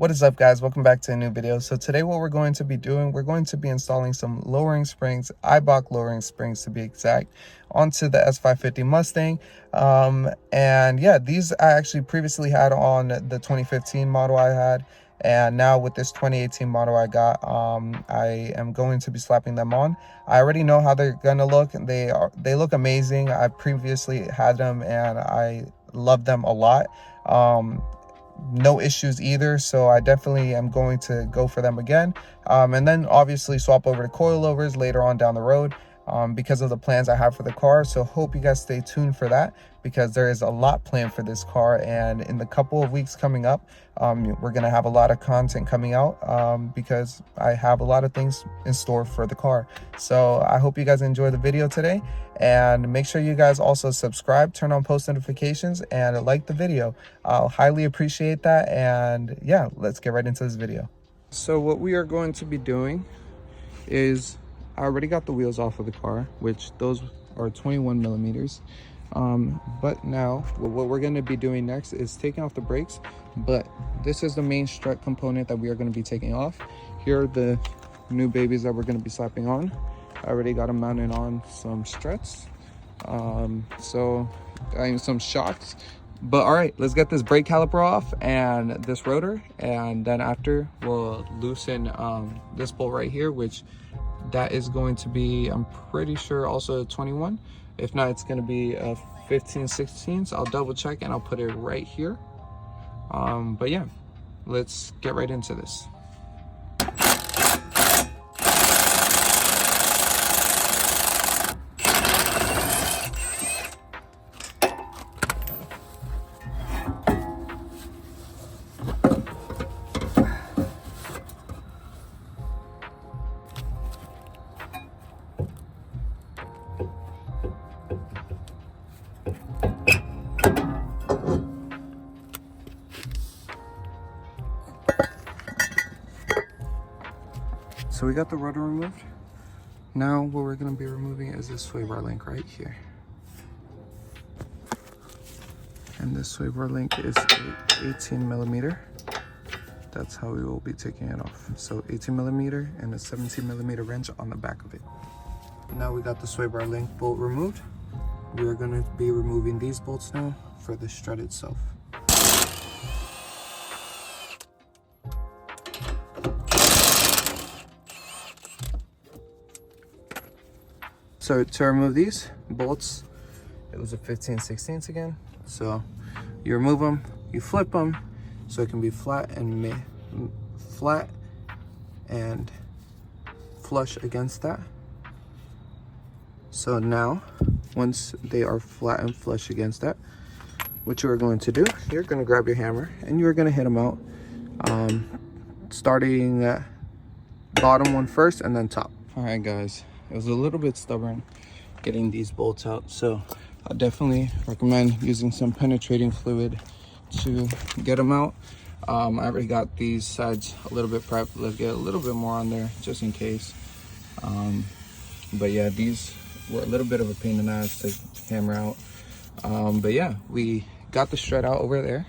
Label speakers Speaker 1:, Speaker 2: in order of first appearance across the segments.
Speaker 1: What is up, guys? Welcome back to a new video. So today what we're going to be doing, we're going to be installing some lowering springs, Eibach lowering springs to be exact, onto the S550 Mustang. And yeah, these I actually previously had on the 2015 model I had, and now with this 2018 model I got, I am going to be slapping them on. I already know how they're gonna look. They look amazing. I previously had them and I love them a lot. No issues either, so I definitely am going to go for them again, and then obviously swap over to coilovers later on down the road, because of the plans I have for the car. So hope you guys stay tuned for that, because there is a lot planned for this car, and in the couple of weeks coming up, we're gonna have a lot of content coming out, because I have a lot of things in store for the car. So I hope you guys enjoy the video today, and make sure you guys also subscribe, turn on post notifications, and like the video. I'll highly appreciate that. And yeah, let's get right into this video. So what we are going to be doing is, I already got the wheels off of the car, which those are 21 millimeters. But now what we're going to be doing next is taking off the brakes. But this is the main strut component that we are going to be taking off. Here are the new babies that we're going to be slapping on. I already got them mounted on some struts, some shocks. But all right, let's get this brake caliper off and this rotor, and then after we'll loosen this bolt right here, which that is going to be, I'm pretty sure, also a 21. If not, it's going to be a 15/16. So I'll double check and I'll put it right here. But yeah, let's get right into this. So we got the rotor removed. Now what we're going to be removing is this sway bar link right here. And this sway bar link is 18 millimeter. That's how we will be taking it off. So 18 millimeter and a 17 millimeter wrench on the back of it. Now we got the sway bar link bolt removed. We are going to be removing these bolts now for the strut itself. So to remove these bolts, it was a 15/16 again. So you remove them, you flip them, so it can be flat and flush against that. So now, once they are flat and flush against that, what you are going to do, you're going to grab your hammer and you're going to hit them out, starting at bottom one first and then top. All right, guys. It was a little bit stubborn getting these bolts out, so I definitely recommend using some penetrating fluid to get them out. I already got these sides a little bit prepped. Let's get a little bit more on there just in case. But yeah, these were a little bit of a pain in the ass to hammer out. But yeah, we got the strut out over there,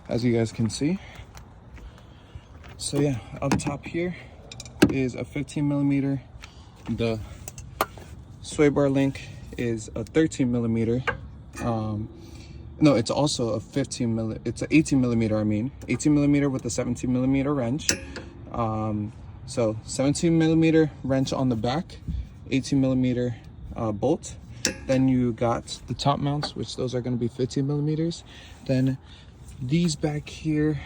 Speaker 1: as you guys can see. So yeah, up top here is a 15 millimeter. The sway bar link is a 13 millimeter. No, it's also a 15 millimeter. It's an 18 millimeter. I mean, 18 millimeter with a 17 millimeter wrench. So 17 millimeter wrench on the back, 18 millimeter bolt. Then you got the top mounts, which those are going to be 15 millimeters. Then these back here,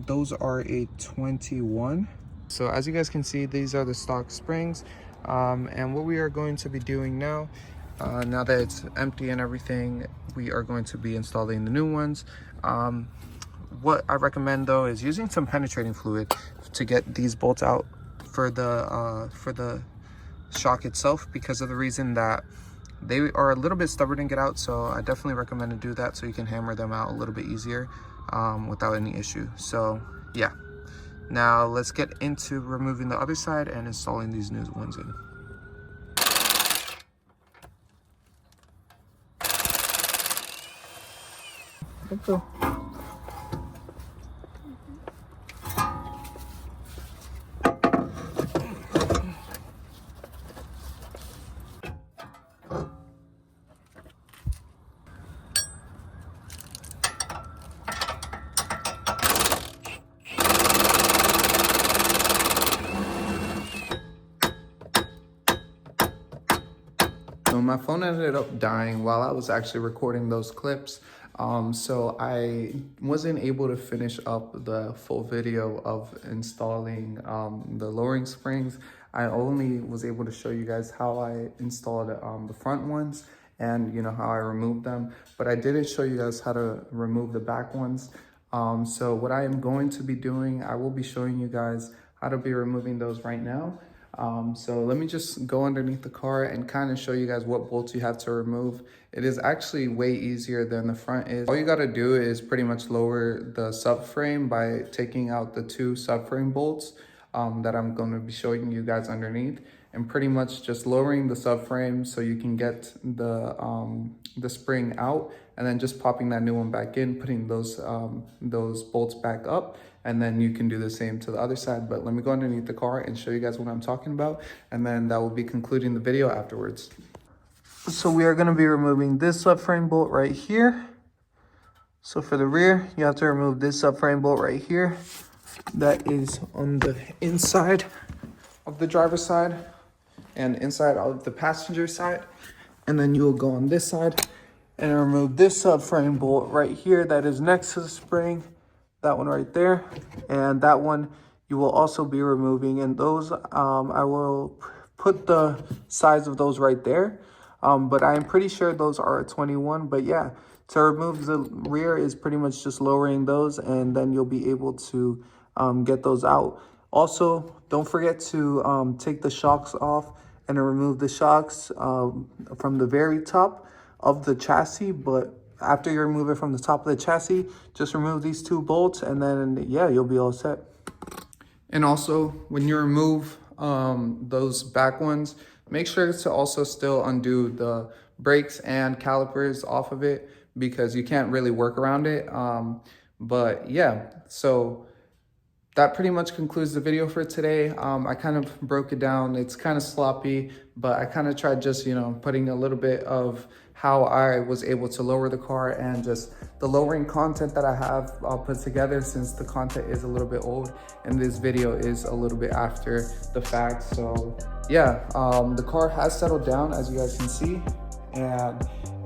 Speaker 1: those are a 21. So as you guys can see, these are the stock springs, and what we are going to be doing now, now that it's empty and everything, we are going to be installing the new ones. What I recommend though is using some penetrating fluid to get these bolts out for the shock itself, because of the reason that they are a little bit stubborn to get out. So I definitely recommend to do that so you can hammer them out a little bit easier without any issue. So yeah, now let's get into removing the other side and installing these new ones in. Perfecto. So my phone ended up dying while I was actually recording those clips. So I wasn't able to finish up the full video of installing the lowering springs. I only was able to show you guys how I installed the front ones and how I removed them, but I didn't show you guys how to remove the back ones. So what I am going to be doing, I will be showing you guys how to be removing those right now. So let me just go underneath the car and kind of show you guys what bolts you have to remove. It is actually way easier than the front is. All you got to do is pretty much lower the subframe by taking out the 2 subframe bolts that I'm going to be showing you guys underneath, and pretty much just lowering the subframe so you can get the spring out, and then just popping that new one back in, putting those bolts back up, and then you can do the same to the other side. But let me go underneath the car and show you guys what I'm talking about, and then that will be concluding the video afterwards. So we are going to be removing this subframe bolt right here. So for the rear, you have to remove this subframe bolt right here. That is on the inside of the driver's side and inside of the passenger side. And then you will go on this side and remove this subframe bolt right here that is next to the spring. That one right there. And that one you will also be removing. And those, I will put the size of those right there. But I am pretty sure those are 21. But yeah, to remove the rear is pretty much just lowering those, and then you'll be able to get those out. Also, don't forget to take the shocks off and remove the shocks from the very top of the chassis. But after you remove it from the top of the chassis, just remove these 2 bolts, and then yeah, you'll be all set. And also, when you remove those back ones, make sure to also still undo the brakes and calipers off of it, because you can't really work around it. But yeah, so that pretty much concludes the video for today. I kind of broke it down. It's kind of sloppy, but I kind of tried just, putting a little bit of how I was able to lower the car, and just the lowering content that I have put together, since the content is a little bit old and this video is a little bit after the fact. So yeah, the car has settled down, as you guys can see, and